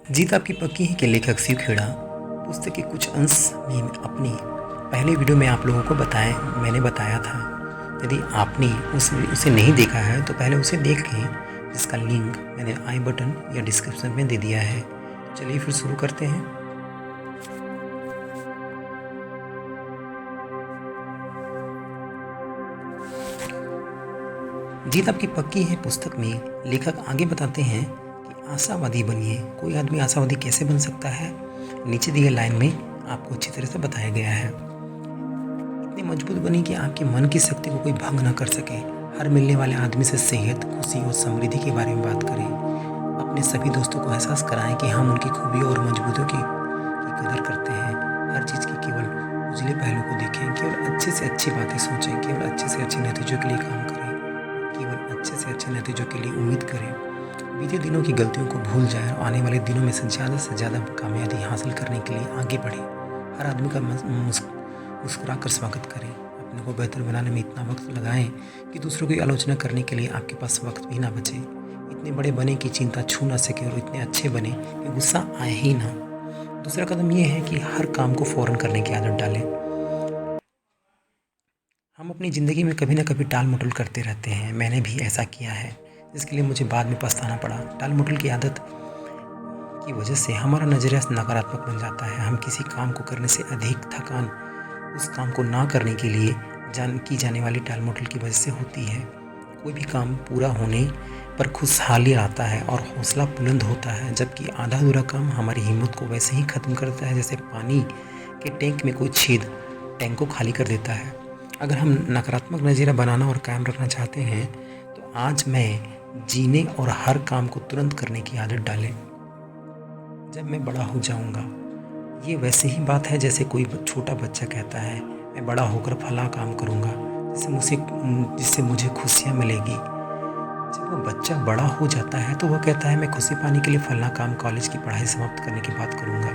जीत आपकी पक्की है कि लेखक शिव खेड़ा पुस्तक के कुछ अंश में अपनी पहले वीडियो में आप लोगों को मैंने बताया था। यदि आपने उसे नहीं देखा है तो पहले उसे देख लें, जिसका लिंक मैंने आई बटन या डिस्क्रिप्शन में दे दिया है। तो चलिए फिर शुरू करते हैं। जीत आपकी पक्की है पुस्तक में लेखक आगे बताते हैं कि आशावादी बनिए। कोई आदमी आशावादी कैसे बन सकता है, नीचे दिए लाइन में आपको अच्छी तरह से बताया गया है। इतनी मजबूत बनी कि आपके मन की शक्ति को कोई भंग न कर सके। हर मिलने वाले आदमी से सेहत, खुशी और समृद्धि के बारे में बात करें। अपने सभी दोस्तों को एहसास कराएं कि हम उनकी खूबियों और मजबूतियों की कदर करते हैं। हर चीज़ के केवल उजले पहलू को देखें। केवल अच्छे से अच्छी बातें सोचें। केवल अच्छे से अच्छे नतीजों के लिए काम करें। केवल अच्छे से अच्छे नतीजों के लिए उम्मीद करें। बीते दिनों की गलतियों को भूल जाएं और आने वाले दिनों में से ज़्यादा कामयाबी हासिल करने के लिए आगे बढ़ें। हर आदमी का मुस्कुरा कर स्वागत करें। अपने को बेहतर बनाने में इतना वक्त लगाएं कि दूसरों की आलोचना करने के लिए आपके पास वक्त भी ना बचे। इतने बड़े बने कि चिंता छू ना सके और इतने अच्छे बने कि गुस्सा आए ही ना। दूसरा कदम यह है कि हर काम को फ़ौरन करने की आदत डालें। हम अपनी ज़िंदगी में कभी ना कभी टाल मटोल करते रहते हैं। मैंने भी ऐसा किया है, जिसके लिए मुझे बाद में पछताना पड़ा। टाल मटोल की आदत की वजह से हमारा नज़रिया नकारात्मक बन जाता है। हम किसी काम को करने से अधिक थकान उस काम को ना करने के लिए की जाने वाली टाल मटोल की वजह से होती है। कोई भी काम पूरा होने पर खुशहाली आता है और हौसला बुलंद होता है, जबकि आधा अधूरा काम हमारी हिम्मत को वैसे ही ख़त्म करता है जैसे पानी के टैंक में कोई छेद टैंक को खाली कर देता है। अगर हम नकारात्मक नज़रिया बनाना और कायम रखना चाहते हैं तो आज मैं जीने और हर काम को तुरंत करने की आदत डालें। जब मैं बड़ा हो जाऊंगा, ये वैसे ही बात है जैसे कोई छोटा बच्चा कहता है मैं बड़ा होकर फला काम करूंगा जिससे मुझे खुशियाँ मिलेगी। जब वो बच्चा बड़ा हो जाता है तो वह कहता है मैं खुशी पाने के लिए फला काम कॉलेज की पढ़ाई समाप्त करने के बाद करूंगा।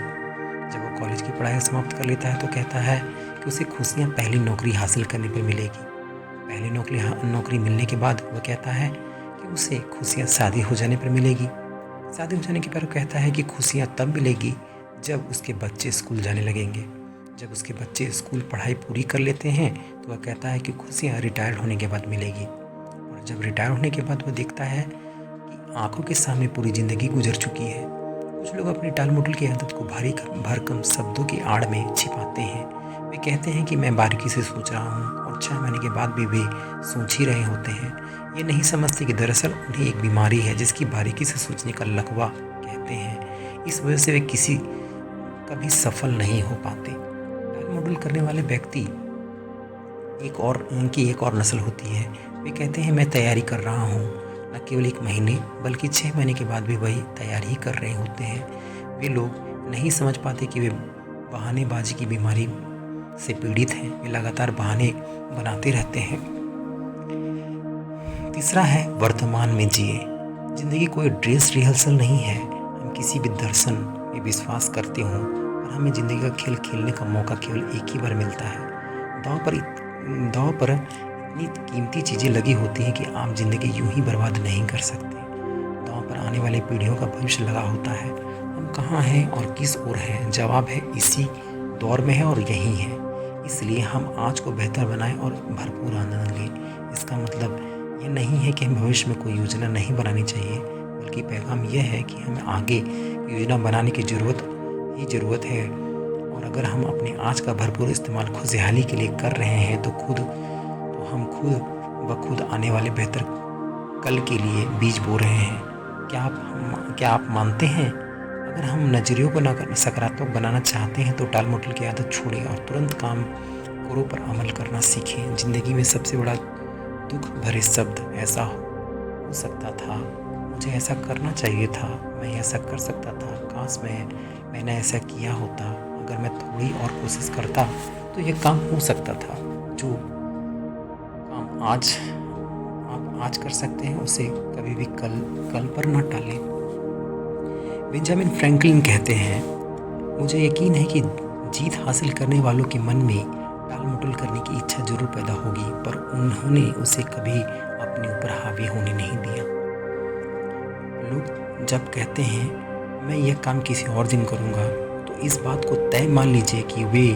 जब वो कॉलेज की पढ़ाई समाप्त कर लेता है तो कहता है कि उसे खुशियाँ पहली नौकरी हासिल करने पर मिलेगी। पहली नौकरी मिलने के बाद वह कहता है कि उसे खुशियाँ शादी हो जाने पर मिलेगी। शादी हो जाने के बाद कहता है कि खुशियाँ तब मिलेगी जब उसके बच्चे स्कूल जाने लगेंगे। जब उसके बच्चे स्कूल पढ़ाई पूरी कर लेते हैं तो वह कहता है कि खुशियाँ रिटायर होने के बाद मिलेगी। और जब रिटायर होने के बाद वह देखता है कि आंखों के सामने पूरी ज़िंदगी गुजर चुकी है। कुछ लोग अपनी टाल मटोल की आदत को भरकम शब्दों की आड़ में छिपाते हैं। वे कहते हैं कि मैं बारीकी से सोच रहा हूँ और 6 महीने के बाद भी वे सोच ही रहे होते हैं। ये नहीं समझते कि दरअसल उन्हें एक बीमारी है जिसकी बारीकी से सोचने का लकवा कहते हैं। इस वजह से वे कभी सफल नहीं हो पाते। टाल मटोल करने वाले व्यक्ति एक और नस्ल होती है। वे कहते हैं मैं तैयारी कर रहा हूँ। न केवल 1 महीने बल्कि 6 महीने के बाद भी वही तैयारी ही कर रहे होते हैं। वे लोग नहीं समझ पाते कि वे बहानेबाजी की बीमारी से पीड़ित हैं। वे लगातार बहाने बनाते रहते हैं। तीसरा है वर्तमान में जिए। जिंदगी कोई ड्रेस रिहर्सल नहीं है। हम किसी भी दर्शन में विश्वास करते हों और हमें ज़िंदगी का खेल खेलने का मौका केवल एक ही बार मिलता है। दांव पर इतनी कीमती चीज़ें लगी होती हैं कि आप ज़िंदगी यूं ही बर्बाद नहीं कर सकते। दांव पर आने वाली पीढ़ियों का भविष्य लगा होता है। हम कहाँ हैं और किस ओर हैं, जवाब है इसी दौर में है और यही है। इसलिए हम आज को बेहतर बनाएं और भरपूर आनंद लें। इसका मतलब ये नहीं है कि हमें भविष्य में कोई योजना नहीं बनानी चाहिए, बल्कि पैगाम यह है कि हमें आगे योजना बनाने की ज़रूरत है। और अगर हम अपने आज का भरपूर इस्तेमाल खुशहाली के लिए कर रहे हैं तो हम खुद ब खुद आने वाले बेहतर कल के लिए बीज बो रहे हैं। क्या आप मानते हैं? अगर हम नज़रियों को सकारात्मक बनाना चाहते हैं तो टाल मटोल की आदत छोड़ें और तुरंत काम करो पर अमल करना सीखें। ज़िंदगी में सबसे बड़ा दुख भरे शब्द ऐसा हो सकता था, मुझे ऐसा करना चाहिए था, मैं ऐसा कर सकता था, काश मैंने ऐसा किया होता, अगर मैं थोड़ी और कोशिश करता तो ये काम हो सकता था। जो काम आप आज कर सकते हैं उसे कभी भी कल पर ना टालें। बेंजामिन फ्रैंकलिन कहते हैं, मुझे यकीन है कि जीत हासिल करने वालों के मन में टाल मटोल करने की इच्छा जरूर पैदा होगी, पर उन्होंने उसे कभी अपने ऊपर हावी होने नहीं दिया। लोग जब कहते हैं मैं यह काम किसी और दिन करूँगा, तो इस बात को तय मान लीजिए कि वे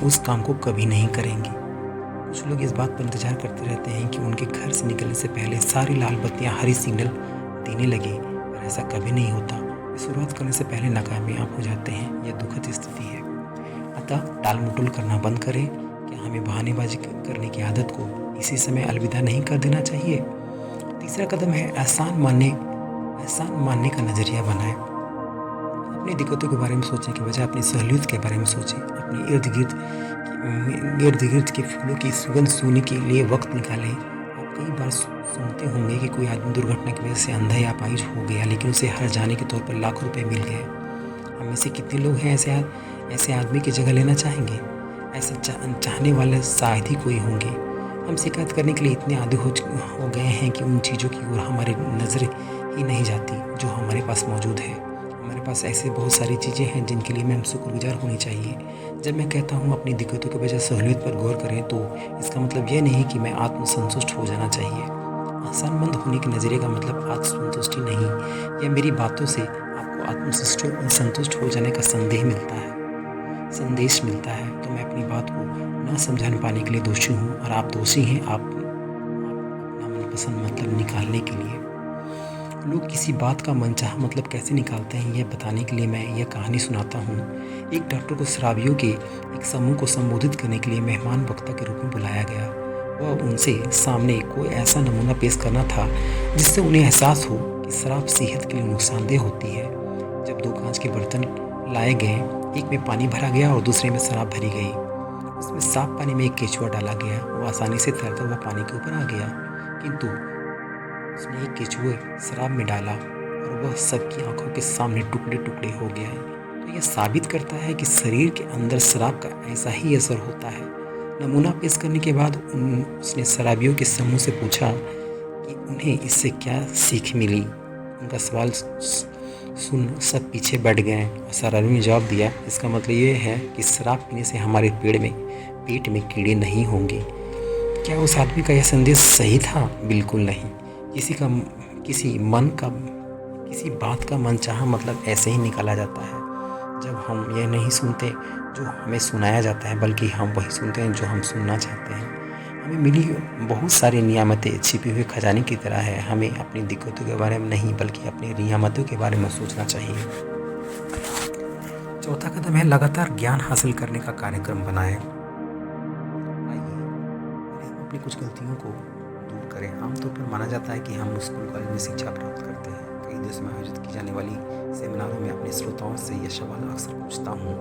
उस काम को कभी नहीं करेंगे। कुछ लोग इस बात पर इंतज़ार करते रहते हैं कि उनके घर से निकलने से पहले सारी लाल बत्तियाँ हरी सिग्नल देने लगे, पर ऐसा कभी नहीं होता। वे शुरुआत करने से पहले नाकामयाब हो जाते हैं। यह दुखद स्थिति है। अतः टाल-मटोल करना बंद करें। क्या हमें बहानेबाज़ी करने की आदत को इसी समय अलविदा नहीं कर देना चाहिए? तीसरा कदम है एहसान मानने का नज़रिया बनाएं। अपनी दिक्कतों के बारे में सोचने के बजाय अपनी सहूलियत के बारे में सोचें। अपने इर्द गिर्द के फूलों की सुगंध सूंघने के लिए वक्त निकालें। आप कई बार सुनते होंगे कि कोई आदमी दुर्घटना की वजह से अंधा या अपाहिज हो गया, लेकिन उसे हर जाने के तौर पर लाखों रुपए मिल गए। हम में से कितने लोग हैं ऐसे आदमी की जगह लेना चाहेंगे? ऐसा चाहने वाले शायद ही कोई होंगे। हम शिकायत करने के लिए इतने आदी हो गए हैं कि उन चीज़ों की ओर हमारी नज़र ही नहीं जाती जो हमारे पास मौजूद है। हमारे पास ऐसे बहुत सारी चीज़ें हैं जिनके लिए हमें शुक्रगुजार होनी चाहिए। जब मैं कहता हूँ अपनी दिक्कतों के बजाय सहूलियत पर गौर करें, तो इसका मतलब यह नहीं कि मैं आत्मसंतुष्ट हो जाना चाहिए। आसानमंद होने के नज़रिए का मतलब आत्मसंतुष्टि नहीं। यह मेरी बातों से आपको संतुष्ट हो जाने का संदेश मिलता है। तो मैं अपनी बात को न समझा पाने के लिए दोषी हूँ और आप दोषी हैं आप अपना मनपसंद मतलब निकालने के लिए। लोग किसी बात का मनचाहा मतलब कैसे निकालते हैं, यह बताने के लिए मैं यह कहानी सुनाता हूँ। एक डॉक्टर को शराबियों के एक समूह को संबोधित करने के लिए मेहमान वक्ता के रूप में बुलाया गया। वह उनसे सामने कोई ऐसा नमूना पेश करना था जिससे उन्हें एहसास हो कि शराब सेहत के लिए नुकसानदेह होती है। जब दो कांच के बर्तन लाए गए, एक में पानी भरा गया और दूसरे में शराब भरी गई। उसमें साफ पानी में एक केचुआ डाला गया। वह आसानी से तैरता हुआ पानी के ऊपर आ गया, किंतु उसने एक केचुए शराब में डाला और वह सबकी आंखों के सामने टुकड़े टुकड़े हो गया है। तो यह साबित करता है कि शरीर के अंदर शराब का ऐसा ही असर होता है। नमूना पेश करने के बाद उसने शराबियों के समूह से पूछा कि उन्हें इससे क्या सीख मिली। उनका सवाल सुन सब पीछे बैठ गए और शराबियों ने जवाब दिया, इसका मतलब ये है कि शराब पीने से हमारे पेट में कीड़े नहीं होंगे। क्या उस आदमी का यह संदेश सही था? बिल्कुल नहीं। किसी बात का मनचाहा मतलब ऐसे ही निकाला जाता है जब हम यह नहीं सुनते जो हमें सुनाया जाता है, बल्कि हम वही सुनते हैं जो हम सुनना चाहते हैं। हमें मिली बहुत सारी नियामतें छिपे हुए खजाने की तरह है। हमें अपनी दिक्कतों के बारे में नहीं, बल्कि अपनी नियामतों के बारे में सोचना चाहिए। चौथा कदम है लगातार ज्ञान हासिल करने का कार्यक्रम बनाएं। अपनी कुछ गलतियों को दूर करें। आमतौर पर माना जाता है कि हम स्कूल कॉलेज में शिक्षा प्राप्त करते हैं। कई देशों में आयोजित की जाने वाली सेमिनारों में अपने श्रोताओं से यह सवाल अक्सर पूछता हूँ,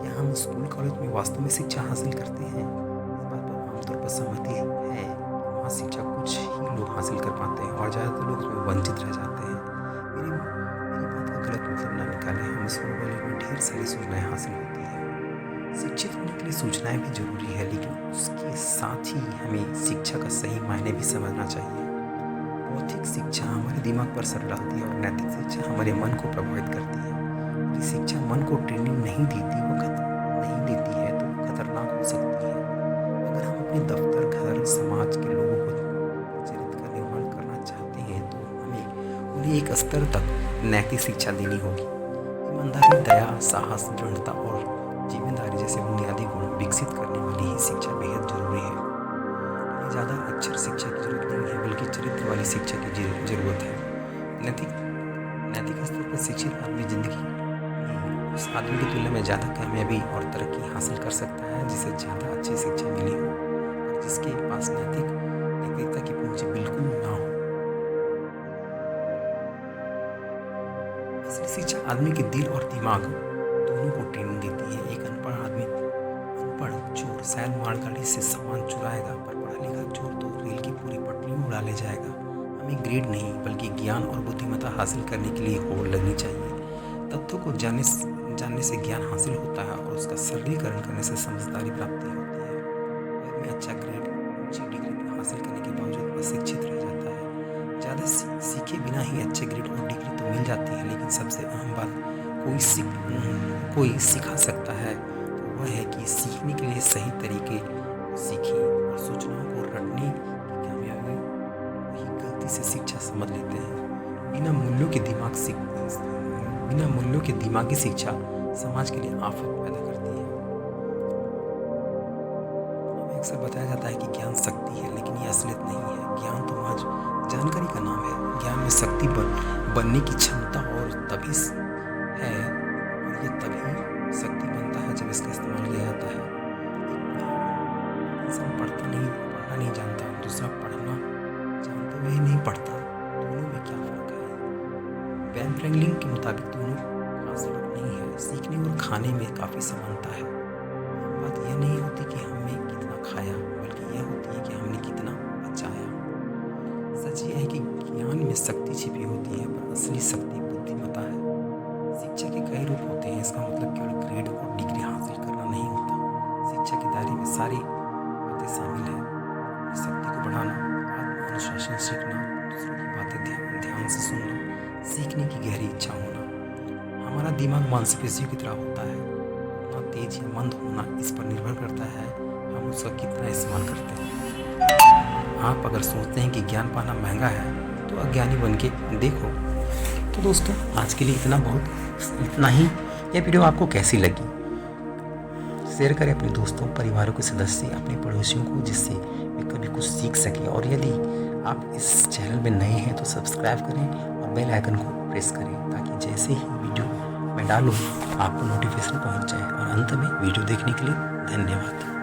क्या हम स्कूल कॉलेज में वास्तव में शिक्षा हासिल करते हैं? इस बात पर आमतौर पर सहमति है कि वहाँ शिक्षा कुछ ही लोग हासिल कर पाते हैं और ज़्यादातर लोग उसमें वंचित रह जाते हैं। मेरी बात का गलत मतलब ना निकालें। हम स्कूल कॉलेज में ढेर सारी सूचनाएँ हासिल होती हैं। शिक्षित होने के लिए सूचनाएं भी जरूरी है, लेकिन उसके साथ ही हमें शिक्षा का सही मायने भी समझना चाहिए। भौतिक शिक्षा हमारे दिमाग पर असर डालती है और नैतिक शिक्षा हमारे मन को प्रभावित करती है। यदि शिक्षा मन को ट्रेनिंग नहीं देती है तो खतरनाक हो सकती है। अगर हम अपने दफ्तर, घर, समाज के लोगों को चरित्र का निर्माण करना चाहते हैं तो हमें उन्हें एक स्तर तक नैतिक शिक्षा देनी होगी। ईमानदारी, दया, साहस, दृढ़ता और जिम्मेदारी जैसे बुनियादी गुण विकसित करने वाली ही शिक्षा बेहद जरूरी है। हमें ज़्यादा अक्षर शिक्षा की जरूरत नहीं है, बल्कि चरित्र वाली शिक्षा की जरूरत है। नैतिक स्तर पर शिक्षित आदमी जिंदगी में उस आदमी की तुलना में ज़्यादा कामयाबी और तरक्की हासिल कर सकता है जिसे ज़्यादा अच्छी शिक्षा मिली हो और जिसके पास नैतिकता की पूंजी बिल्कुल ना हो। असली शिक्षा आदमी के दिल और दिमाग दोनों को ट्रेनिंग देती है। एक अनपढ़ चोर शायद मालगाड़ी से सामान चुराएगा, पर पढ़ा लिखा चोर तो रेल की पूरी पटरी में उड़ा ले जाएगा। हमें ग्रेड नहीं, बल्कि ज्ञान और बुद्धिमत्ता हासिल करने के लिए होड़ लगनी चाहिए। तथ्यों को जानने से ज्ञान हासिल होता है और उसका सरलीकरण करने से समझदारी प्राप्ति होती है। वेब में अच्छा ग्रेड, ऊंची डिग्री हासिल करने के बावजूद अशिक्षित रह जाता है। ज़्यादा सीखे बिना ही अच्छे ग्रेड और डिग्री तो मिल जाती है, लेकिन सबसे अहम बात कोई सिखा सकता है तो वह है कि सीखने के लिए सही तरीके सीखें और सूचनाओं को रटने की कामयाबी वही गलती से शिक्षा समझ लेते हैं। बिना मूल्यों के दिमाग बिना मूल्यों की दिमागी शिक्षा समाज के लिए आफत पैदा करती है। हमें अक्सर बताया जाता है कि ज्ञान शक्ति है, लेकिन ये असलियत नहीं है। ज्ञान तो महज जानकारी का नाम है। ज्ञान में शक्ति बनने की क्षमता और तभी है, और ये तभी शक्ति बनता है जब इसका इस्तेमाल किया जाता है। इंसान पढ़ना नहीं जानता, दूसरा पढ़ना जानते हुए ही नहीं पढ़ता। दोनों में क्या फ़र्क है? बेन फ्रैंकलिन के मुताबिक दोनों खास फ़र्क नहीं है। सीखने और खाने में काफ़ी समानता है। बात यह नहीं होती कि हमने कितना खाया, बल्कि यह होती है कि हमने कितना बचाया। सच यह है कि ज्ञान में शक्ति छिपी होती है, पर असली शक्ति बुद्धिमत्ता है। शिक्षा के कई रूप होते हैं। इसका मतलब केवल ग्रेड और डिग्री हासिल करना नहीं होता। शिक्षा के दायरे में सारी बातें शामिल हैं। अपनी शक्ति को बढ़ाना, आत्मअनुशासन सीखना, दूसरों की बातें ध्यान से सुनना, सीखने की गहरी इच्छा होना। हमारा दिमाग मांसपेशियों की तरह होता है। उतना तेज या मंद होना इस पर निर्भर करता है हम उसका कितना इस्तेमाल करते हैं। आप अगर सोचते हैं कि ज्ञान पाना महंगा है, तो अज्ञानी बन के देखो। तो दोस्तों, आज के लिए इतना ही। यह वीडियो आपको कैसी लगी? शेयर करें अपने दोस्तों, परिवारों के सदस्य, अपने पड़ोसियों को, जिससे वे कभी कुछ सीख सके। और यदि आप इस चैनल में नए हैं तो सब्सक्राइब करें और बेल आइकन को प्रेस करें, ताकि जैसे ही वीडियो मैं डालूँ आपको नोटिफिकेशन पहुंच जाए। और अंत में वीडियो देखने के लिए धन्यवाद।